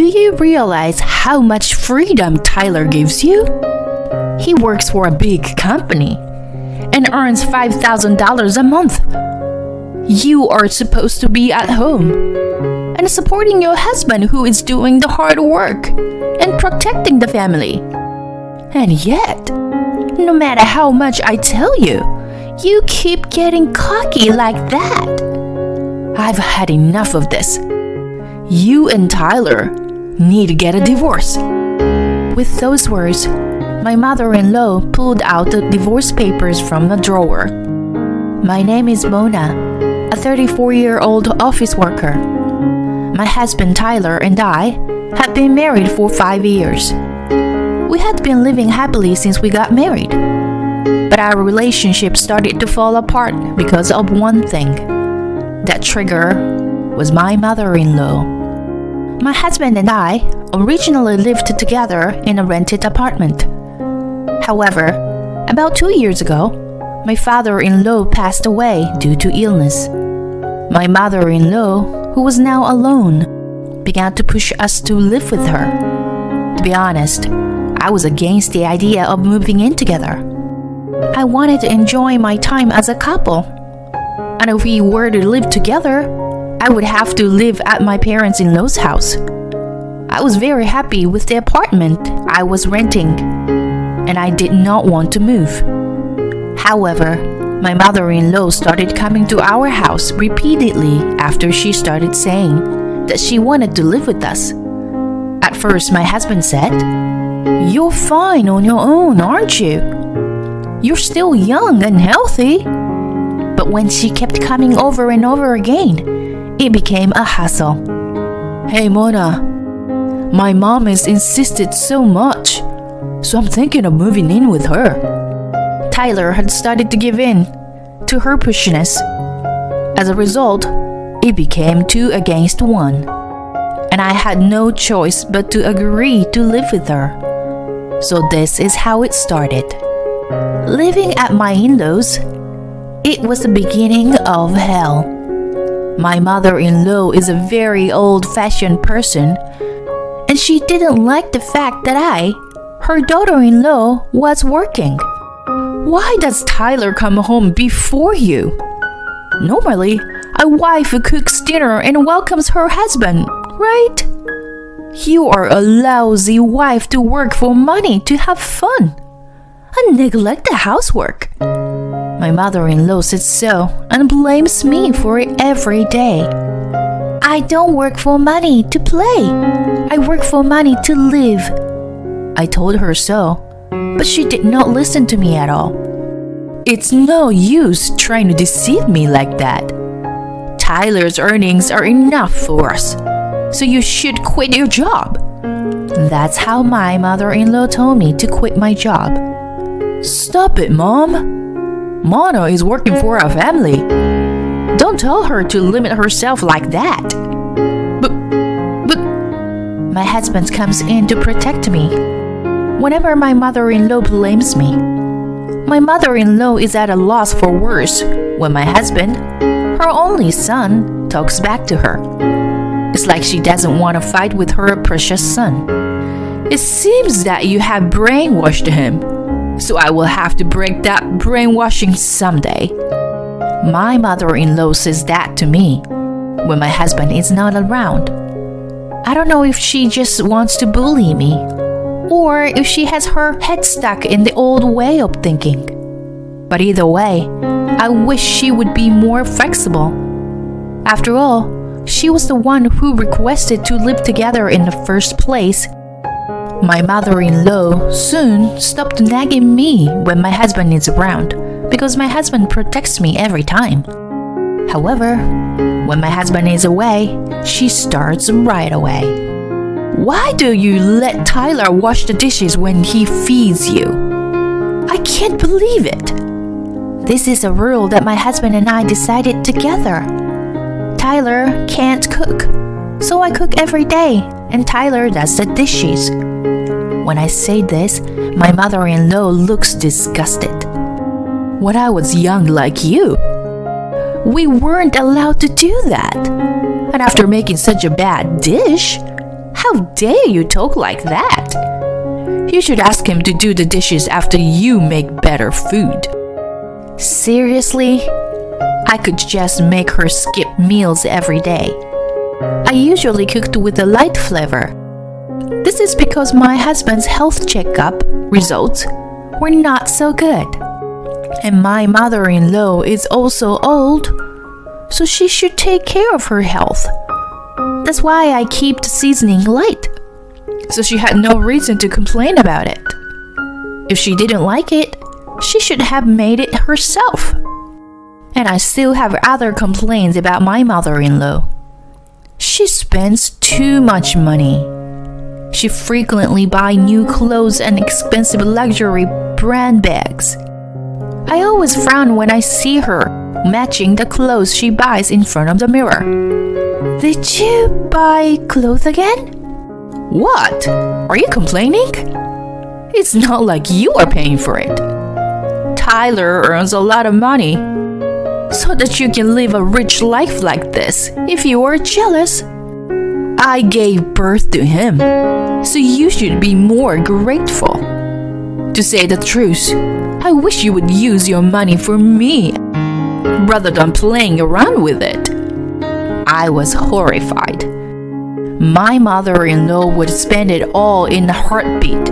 you realize how much freedom Tyler gives you? He works for a big company and earns $5,000 a month. You are supposed to be at home and supporting your husband who is doing the hard work and protecting the family. And yet, no matter how much I tell you, you keep getting cocky like that. I've had enough of this. You and Tyler need to get a divorce. With those words, my mother-in-law pulled out the divorce papers from a drawer. My name is Mona, a 34-year-old office worker. My husband Tyler and I had been married for 5 years. We had been living happily since we got married. But our relationship started to fall apart because of one thing. That trigger was my mother-in-law. My husband and I originally lived together in a rented apartment. However, about 2 years ago, my father-in-law passed away due to illness. My mother-in-law, who was now alone, began to push us to live with her. To be honest, I was against the idea of moving in together. I wanted to enjoy my time as a couple. And if we were to live together, I would have to live at my parents-in-law's house. I was very happy with the apartment I was renting, and I did not want to move. However, my mother-in-law started coming to our house repeatedly after she started saying that she wanted to live with us. At first, my husband said, "You're fine on your own, aren't you? You're still young and healthy." But when she kept coming over and over again, it became a hassle. "Hey Mona, my mom has insisted so much, so I'm thinking of moving in with her." Tyler had started to give in to her pushiness. As a result, it became 2 against 1, and I had no choice but to agree to live with her. So this is how it started. Living at my in-laws, it was the beginning of hell. My mother-in-law is a very old-fashioned person, and she didn't like the fact that I, her daughter-in-law, was working. "Why does Tyler come home before you? Normally, a wife cooks dinner and welcomes her husband, right? You are a lousy wife to work for money to have fun and neglect the housework." My mother-in-law says so and blames me for it every day. "I don't work for money to play. I work for money to live." I told her so, but she did not listen to me at all. "It's no use trying to deceive me like that. Tyler's earnings are enough for us, so you should quit your job." That's how my mother-in-law told me to quit my job. "Stop it, Mom. Mona is working for our family. Don't tell her to limit herself like that." But my husband comes in to protect me whenever my mother-in-law blames me. My mother-in-law is at a loss for words when my husband, her only son, talks back to her. It's like she doesn't want to fight with her precious son. "It seems that you have brainwashed him, so I will have to break that brainwashing someday." My mother-in-law says that to me when my husband is not around. I don't know if she just wants to bully me, or if she has her head stuck in the old way of thinking. But either way, I wish she would be more flexible. After all, she was the one who requested to live together in the first place. My mother-in-law soon stopped nagging me when my husband is around, because my husband protects me every time. However, when my husband is away, she starts right away. "Why do you let Tyler wash the dishes when he feeds you? I can't believe it." This is a rule that my husband and I decided together. Tyler can't cook, so I cook every day, and Tyler does the dishes. When I say this, my mother-in-law looks disgusted. "When I was young like you, we weren't allowed to do that. And after making such a bad dish, How dare you talk like that? You should ask him to do the dishes after you make better food. Seriously? I could just make her skip meals every day. I usually cooked with a light flavor. This is because my husband's health checkup results were not so good. And my mother-in-law is also old, so she should take care of her health. That's why I keep the seasoning light. So she had no reason to complain about it. If she didn't like it, she should have made it herself. And I still have other complaints about my mother-in-law. She spends too much money. She frequently buys new clothes and expensive luxury brand bags. I always frown when I see her matching the clothes she buys in front of the mirror. Did you buy clothes again? What? Are you complaining? It's not like you are paying for it. Tyler earns a lot of money, so that you can live a rich life like this if you are jealous. I gave birth to him, so you should be more grateful. To say the truth, I wish you would use your money for me rather than playing around with it. I was horrified. My mother-in-law would spend it all in a heartbeat.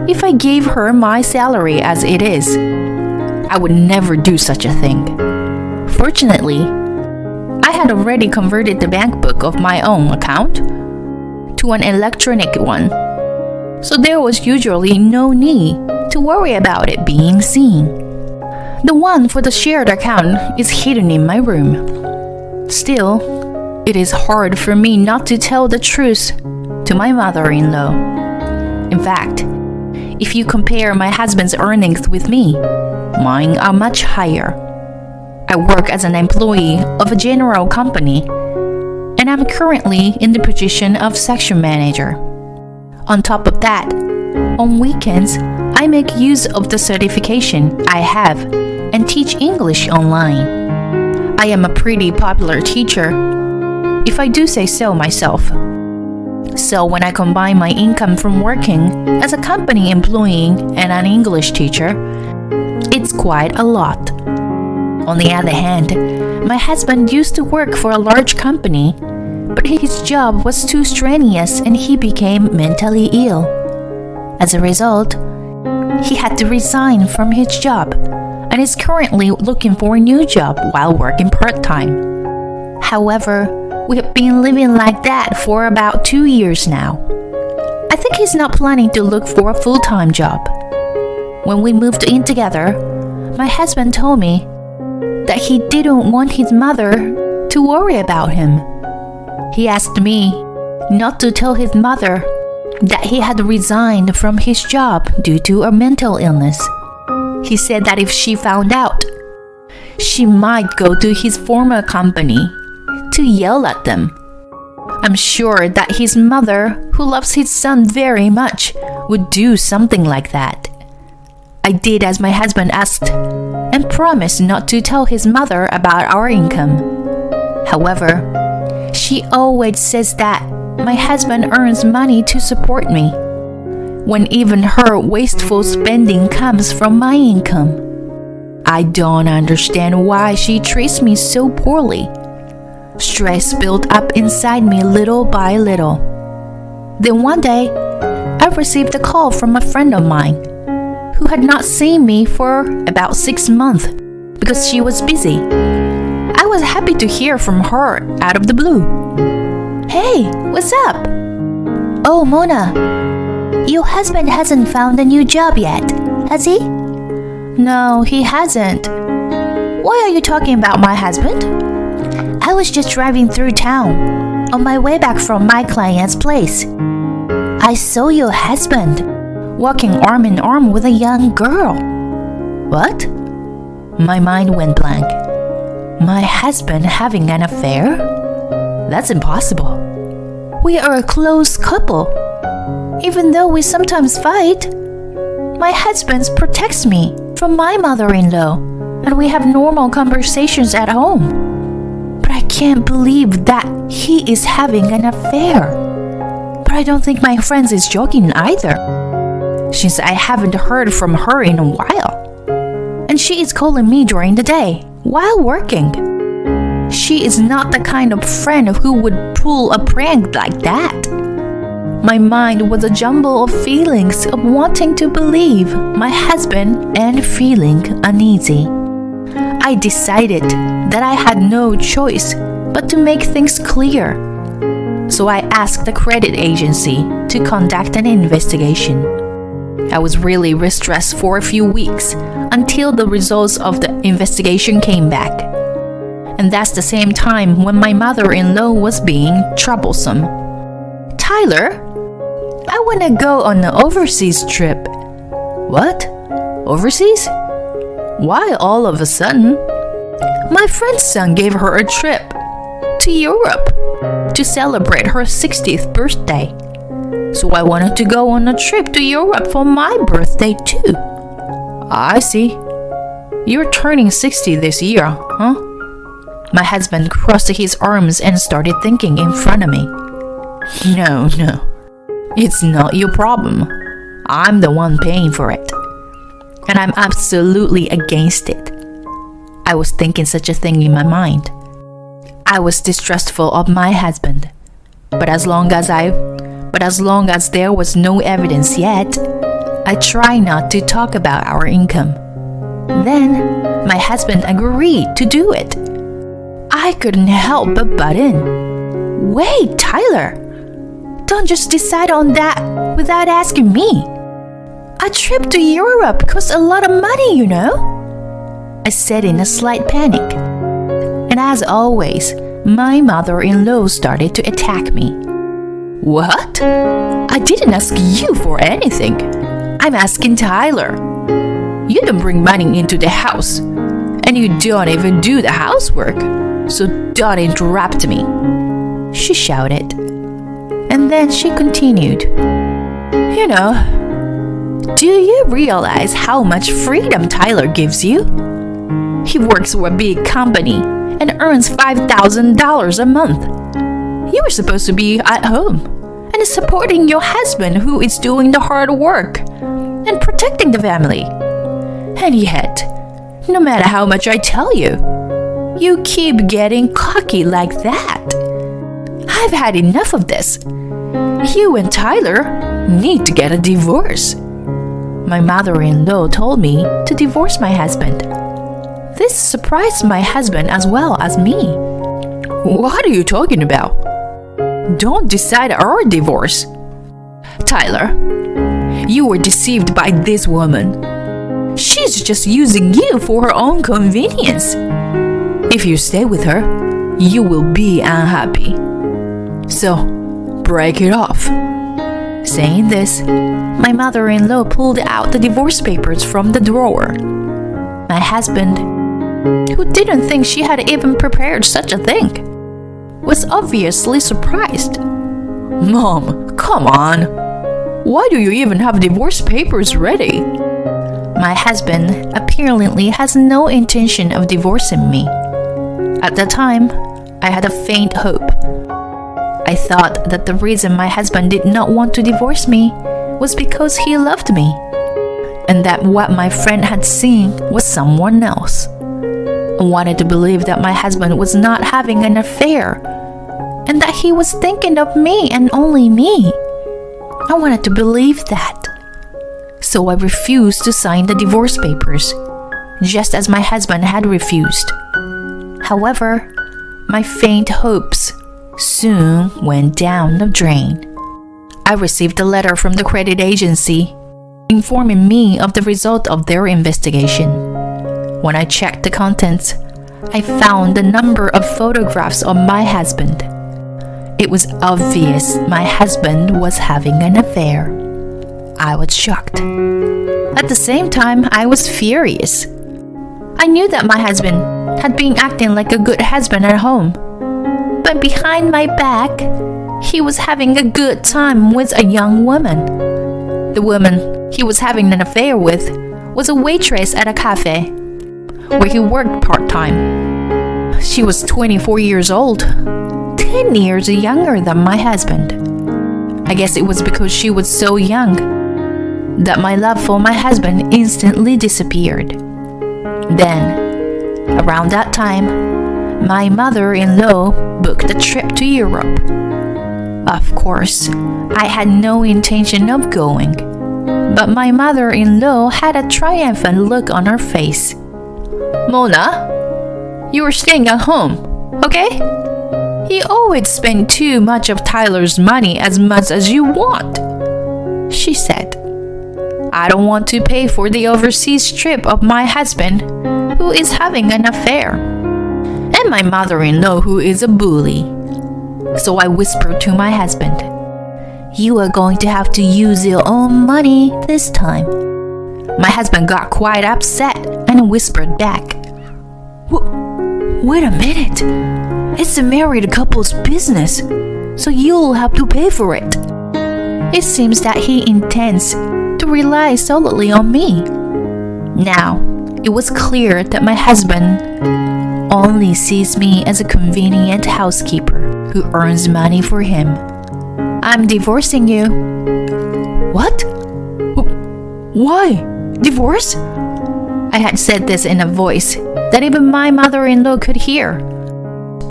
If I gave her my salary as it is, I would never do such a thing. Fortunately, I had already converted the bank book of my own account to an electronic one, so there was usually no need to worry about it being seen. The one for the shared account is hidden in my room. Still, it is hard for me not to tell the truth to my mother-in-law. In fact, if you compare my husband's earnings with me, mine are much higher. I work as an employee of a general company, and I'm currently in the position of section manager. On top of that, on weekends, I make use of the certification I have and teach English online. I am a pretty popular teacher, if I do say so myself. So when I combine my income from working as a company employee and an English teacher, it's quite a lot. On the other hand, my husband used to work for a large company, but his job was too strenuous and he became mentally ill. As a result, he had to resign from his job and is currently looking for a new job while working part-time. However, we have been living like that for about 2 years now. I think he's not planning to look for a full-time job. When we moved in together, my husband told me that he didn't want his mother to worry about him. He asked me not to tell his mother that he had resigned from his job due to a mental illness. He said that if she found out, she might go to his former company to yell at them. I'm sure that his mother, who loves his son very much, would do something like that. I did as my husband asked and promised not to tell his mother about our income. However, she always says that my husband earns money to support me, when even her wasteful spending comes from my income. I don't understand why she treats me so poorly. Stress built up inside me little by little. Then one day, I received a call from a friend of mine who had not seen me for about 6 months because she was busy. I was happy to hear from her out of the blue. Hey, what's up? Oh, Mona, your husband hasn't found a new job yet, has he? No, he hasn't. Why are you talking about my husband? I was just driving through town on my way back from my client's place. I saw your husband walking arm in arm with a young girl. What? My mind went blank. My husband having an affair? That's impossible. We are a close couple. Even though we sometimes fight, my husband protects me from my mother-in-law, and we have normal conversations at home. But I can't believe that he is having an affair. I don't think my friend is joking either, since I haven't heard from her in a while. And she is calling me during the day, while working. She is not the kind of friend who would pull a prank like that. My mind was a jumble of feelings of wanting to believe my husband and feeling uneasy. I decided that I had no choice but to make things clear. So I asked the credit agency to conduct an investigation. I was really stressed for a few weeks until the results of the investigation came back. And that's the same time when my mother-in-law was being troublesome. Tyler, I want to go on an overseas trip. What? Overseas? Why all of a sudden? My friend's son gave her a trip to Europe to celebrate her 60th birthday. So I wanted to go on a trip to Europe for my birthday too. I see. You're turning 60 this year, huh? My husband crossed his arms and started thinking in front of me. No. It's not your problem. I'm the one paying for it. And I'm absolutely against it. I was thinking such a thing in my mind. I was distrustful of my husband. But as long as there was no evidence yet, I tried not to talk about our income. Then, my husband agreed to do it. I couldn't help but butt in. Wait, Tyler! Don't just decide on that without asking me. A trip to Europe costs a lot of money, you know? I said in a slight panic. And as always, my mother-in-law started to attack me. What? I didn't ask you for anything. I'm asking Tyler. You don't bring money into the house, and you don't even do the housework, so don't interrupt me, she shouted. And then she continued. You know, do you realize how much freedom Tyler gives you? He works for a big company and earns $5,000 a month. You were supposed to be at home and supporting your husband who is doing the hard work and protecting the family. And yet, no matter how much I tell you, you keep getting cocky like that. I've had enough of this. You and Tyler need to get a divorce. My mother-in-law told me to divorce my husband. This surprised my husband as well as me. What are you talking about? Don't decide our divorce. Tyler, you were deceived by this woman. She's just using you for her own convenience. If you stay with her, you will be unhappy. So, break it off. Saying this, my mother-in-law pulled out the divorce papers from the drawer. My husband, who didn't think she had even prepared such a thing, was obviously surprised. Mom, come on. Why do you even have divorce papers ready? My husband apparently has no intention of divorcing me. At the time, I had a faint hope. I thought that the reason my husband did not want to divorce me was because he loved me, and that what my friend had seen was someone else. I wanted to believe that my husband was not having an affair, and that he was thinking of me and only me. I wanted to believe that. So I refused to sign the divorce papers, just as my husband had refused. However, my faint hopes soon went down the drain. I received a letter from the credit agency informing me of the result of their investigation. When I checked the contents, I found a number of photographs of my husband. It was obvious my husband was having an affair. I was shocked. At the same time, I was furious. I knew that my husband had been acting like a good husband at home, but behind my back, he was having a good time with a young woman. The woman he was having an affair with was a waitress at a cafe where he worked part-time. She was 24 years old, 10 years younger than my husband. I guess it was because she was so young that my love for my husband instantly disappeared. Then, around that time, my mother-in-law booked a trip to Europe. Of course, I had no intention of going, but my mother-in-law had a triumphant look on her face. Mona, you are staying at home, okay? You always spend too much of Tyler's money as much as you want, she said. I don't want to pay for the overseas trip of my husband, who is having an affair, and my mother-in-law, who is a bully. So I whispered to my husband, you are going to have to use your own money this time. My husband got quite upset and whispered back, wait a minute. It's a married couple's business, so you'll have to pay for it. It seems that he intends to rely solely on me. Now, it was clear that my husband only sees me as a convenient housekeeper who earns money for him. I'm divorcing you. What? Why? Divorce? I had said this in a voice that even my mother-in-law could hear.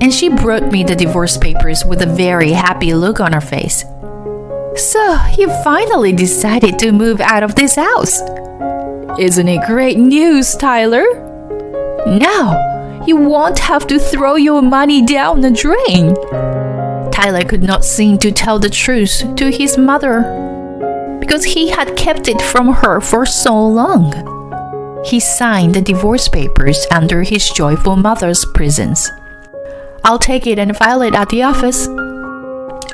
And she brought me the divorce papers with a very happy look on her face. So, you finally decided to move out of this house. Isn't it great news, Tyler? Now, you won't have to throw your money down the drain. Tyler could not seem to tell the truth to his mother because he had kept it from her for so long. He signed the divorce papers under his joyful mother's presence. I'll take it and file it at the office,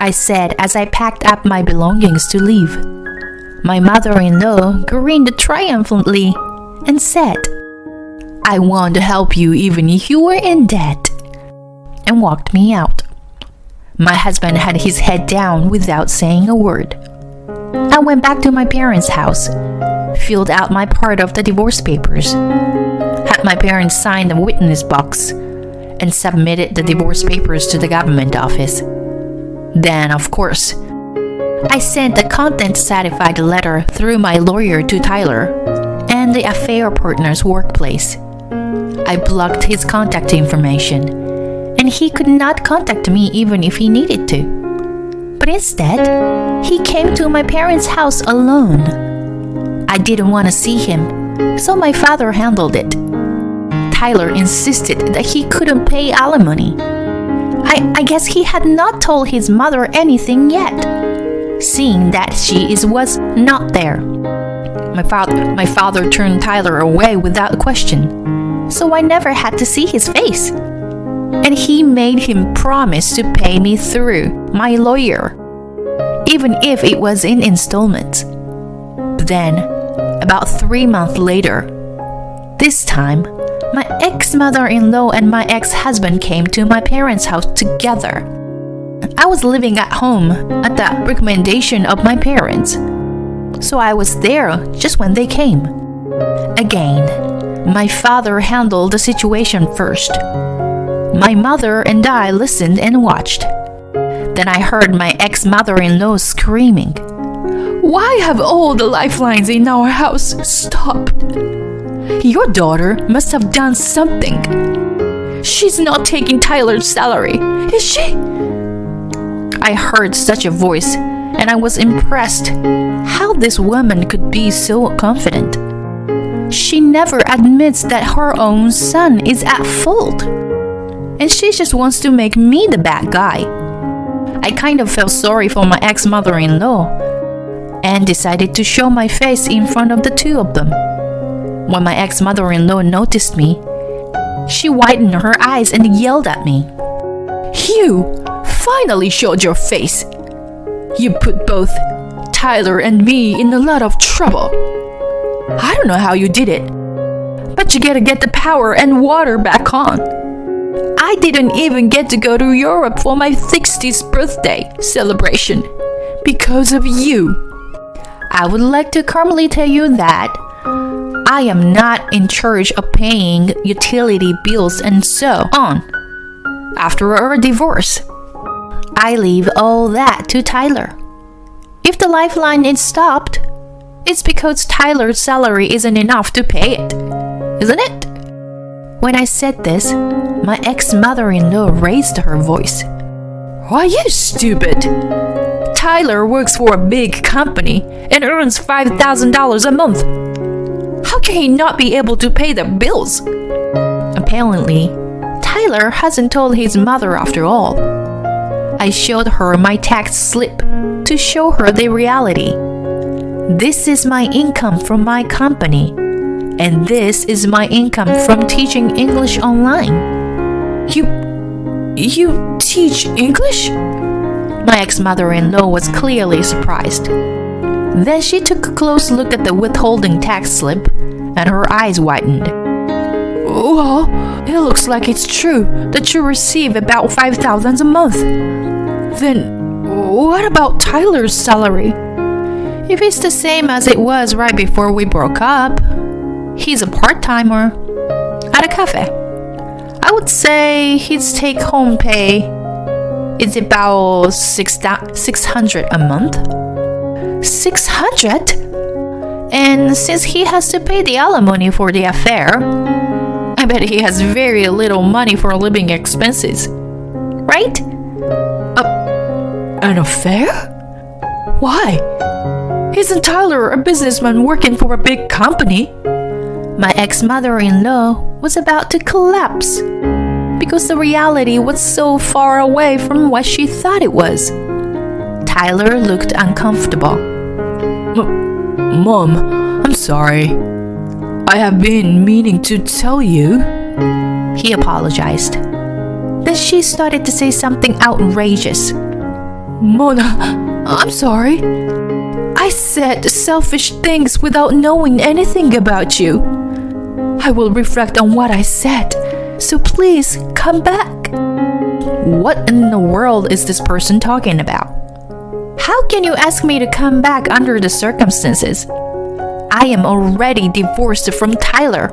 I said as I packed up my belongings to leave. My mother-in-law grinned triumphantly and said, I want to help you even if you were in debt, and walked me out. My husband had his head down without saying a word. I went back to my parents' house, filled out my part of the divorce papers, had my parents sign the witness box, and submitted the divorce papers to the government office. Then, of course, I sent the content-certified letter through my lawyer to Tyler and the affair partner's workplace. I blocked his contact information, and he could not contact me even if he needed to. But instead, he came to my parents' house alone. I didn't want to see him, so my father handled it. Tyler insisted that he couldn't pay alimony. I guess he had not told his mother anything yet, seeing that she was not there. My father turned Tyler away without question, so I never had to see his face. And he made him promise to pay me through my lawyer, even if it was in installments. But then, about 3 months later, this time, my ex-mother-in-law and my ex-husband came to my parents' house together. I was living at home at the recommendation of my parents, so I was there just when they came. Again, my father handled the situation first. My mother and I listened and watched. Then I heard my ex-mother-in-law screaming, Why have all the lifelines in our house stopped? Your daughter must have done something. She's not taking Tyler's salary, is she? I heard such a voice, and I was impressed how this woman could be so confident. She never admits that her own son is at fault, and she just wants to make me the bad guy. I kind of felt sorry for my ex-mother-in-law and decided to show my face in front of the two of them. When my ex-mother-in-law noticed me, she widened her eyes and yelled at me. You finally showed your face. You put both Tyler and me in a lot of trouble. I don't know how you did it, but you gotta get the power and water back on. I didn't even get to go to Europe for my 60th birthday celebration because of you. I would like to calmly tell you that I am not in charge of paying utility bills and so on. After our divorce, I leave all that to Tyler. the lifeline is stopped, it's because Tyler's salary isn't enough to pay it, isn't it? When I said this, my ex-mother-in-law raised her voice. Are you stupid? Tyler works for a big company and earns $5,000 a month. How can he not be able to pay the bills? Apparently, Tyler hasn't told his mother after all. I showed her my tax slip to show her the reality. This is my income from my company, and this is my income from teaching English online. You teach English? My ex-mother-in-law was clearly surprised. Then she took a close look at the withholding tax slip, and her eyes widened. Well, it looks like it's true that you receive about $5,000 a month. Then, what about Tyler's salary? If it's the same as it was right before we broke up, he's a part-timer at a cafe. I would say his take-home pay is about $600 a month. 600? And since he has to pay the alimony for the affair, I bet he has very little money for living expenses. Right? An affair? Why? Isn't Tyler a businessman working for a big company? My ex-mother-in-law was about to collapse because the reality was so far away from what she thought it was. Tyler looked uncomfortable. Mom, I'm sorry. I have been meaning to tell you. He apologized. Then she started to say something outrageous. Mona, I'm sorry. I said selfish things without knowing anything about you. I will reflect on what I said, so please come back. What in the world is this person talking about? How can you ask me to come back under the circumstances? I am already divorced from Tyler,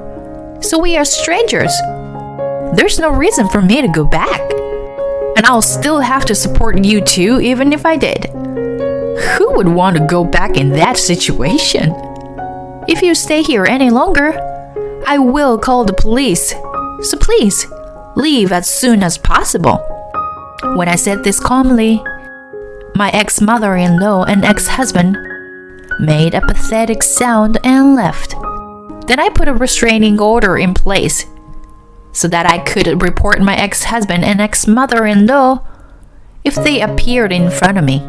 so we are strangers. There's no reason for me to go back. And I'll still have to support you too, even if I did. Who would want to go back in that situation? If you stay here any longer, I will call the police. So please, leave as soon as possible. When I said this calmly, my ex-mother-in-law and ex-husband made a pathetic sound and left. Then I put a restraining order in place so that I could report my ex-husband and ex-mother-in-law if they appeared in front of me.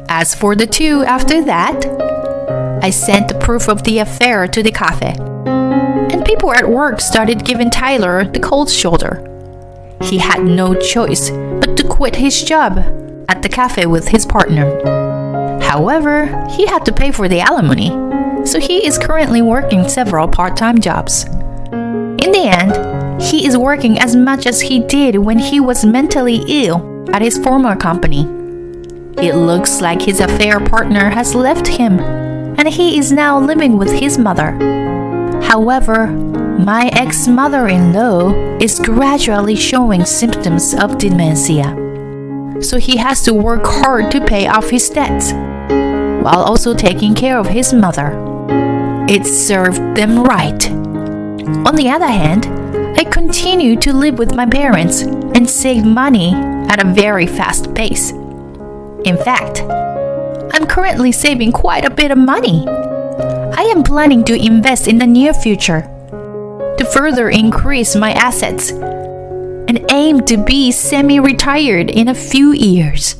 As for the two after that, I sent the proof of the affair to the cafe. And people at work started giving Tyler the cold shoulder. He had no choice but to quit his job at the cafe with his partner. However, he had to pay for the alimony, so he is currently working several part-time jobs. In the end, he is working as much as he did when he was mentally ill at his former company. It looks like his affair partner has left him, and he is now living with his mother. However, my ex-mother-in-law is gradually showing symptoms of dementia, so he has to work hard to pay off his debts, while also taking care of his mother. It served them right. On the other hand, I continue to live with my parents and save money at a very fast pace. In fact, I'm currently saving quite a bit of money. I am planning to invest in the near future to further increase my assets and aim to be semi-retired in a few years.